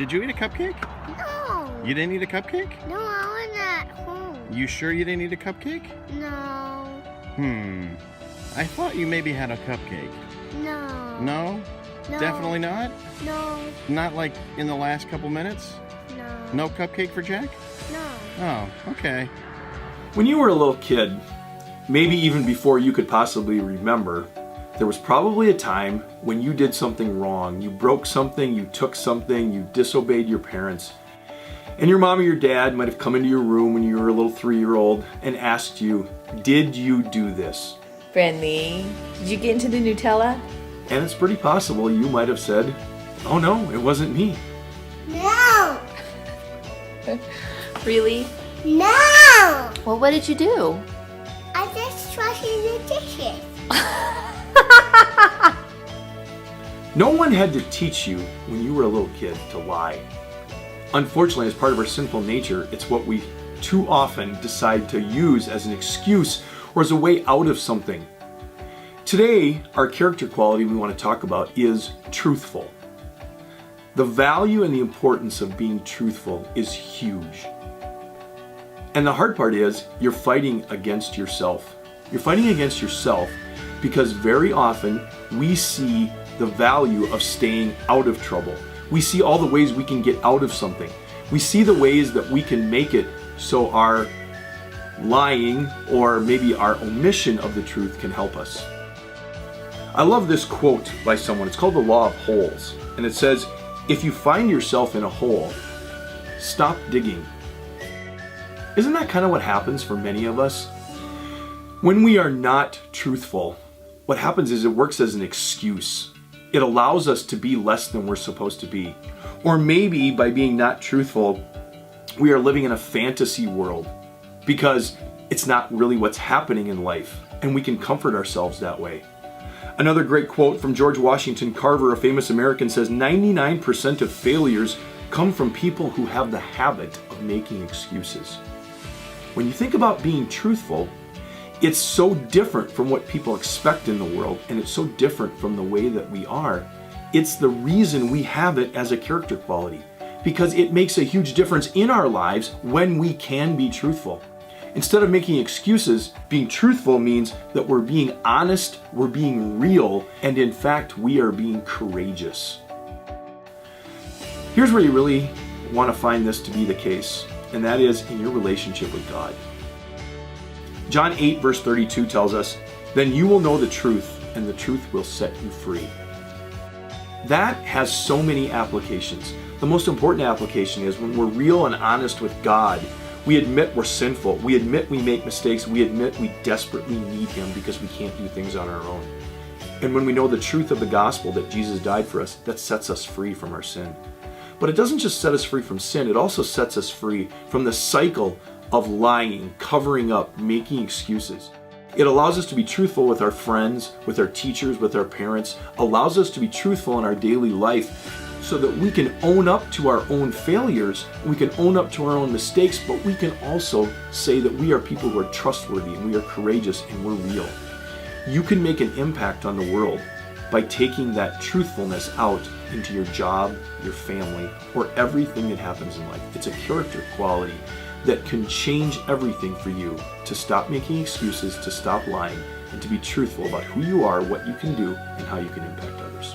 Did you eat a cupcake? No. You didn't eat a cupcake? No, I was at home. You sure you didn't eat a cupcake? No. I thought you maybe had a cupcake. No. No? No. Definitely not? No. Not like in the last couple minutes? No. No cupcake for Jack? No. Oh, okay. When you were a little kid, maybe even before you could possibly remember, there was probably a time when you did something wrong. You broke something, you took something, you disobeyed your parents. And your mom or your dad might have come into your room when you were a little 3-year-old and asked you, did you do this? Friendly, did you get into the Nutella? And it's pretty possible you might have said, oh no, it wasn't me. No. Really? No. Well, what did you do? I just washing the dishes. No one had to teach you when you were a little kid to lie. Unfortunately, as part of our sinful nature, it's what we too often decide to use as an excuse or as a way out of something. Today, our character quality we want to talk about is truthful. The value and the importance of being truthful is huge. And the hard part is, you're fighting against yourself. You're fighting against yourself because very often we see the value of staying out of trouble. We see all the ways we can get out of something. We see the ways that we can make it so our lying or maybe our omission of the truth can help us. I love this quote by someone. It's called The Law of Holes. And it says, if you find yourself in a hole, stop digging. Isn't that kind of what happens for many of us? When we are not truthful, what happens is it works as an excuse. It allows us to be less than we're supposed to be. Or maybe by being not truthful, we are living in a fantasy world because it's not really what's happening in life, and we can comfort ourselves that way. Another great quote from George Washington Carver, a famous American, says 99% of failures come from people who have the habit of making excuses. When you think about being truthful, it's so different from what people expect in the world, and it's so different from the way that we are. It's the reason we have it as a character quality, because it makes a huge difference in our lives when we can be truthful. Instead of making excuses, being truthful means that we're being honest, we're being real, and in fact, we are being courageous. Here's where you really want to find this to be the case, and that is in your relationship with God. John 8 verse 32 tells us, then you will know the truth, and the truth will set you free. That has so many applications. The most important application is when we're real and honest with God, we admit we're sinful, we admit we make mistakes, we admit we desperately need Him because we can't do things on our own. And when we know the truth of the gospel that Jesus died for us, that sets us free from our sin. But it doesn't just set us free from sin, it also sets us free from the cycle of lying, covering up, making excuses. It allows us to be truthful with our friends, with our teachers, with our parents, allows us to be truthful in our daily life so that we can own up to our own failures, we can own up to our own mistakes, but we can also say that we are people who are trustworthy and we are courageous and we're real. You can make an impact on the world by taking that truthfulness out into your job, your family, or everything that happens in life. It's a character quality that can change everything for you to stop making excuses, to stop lying, and to be truthful about who you are, what you can do, and how you can impact others.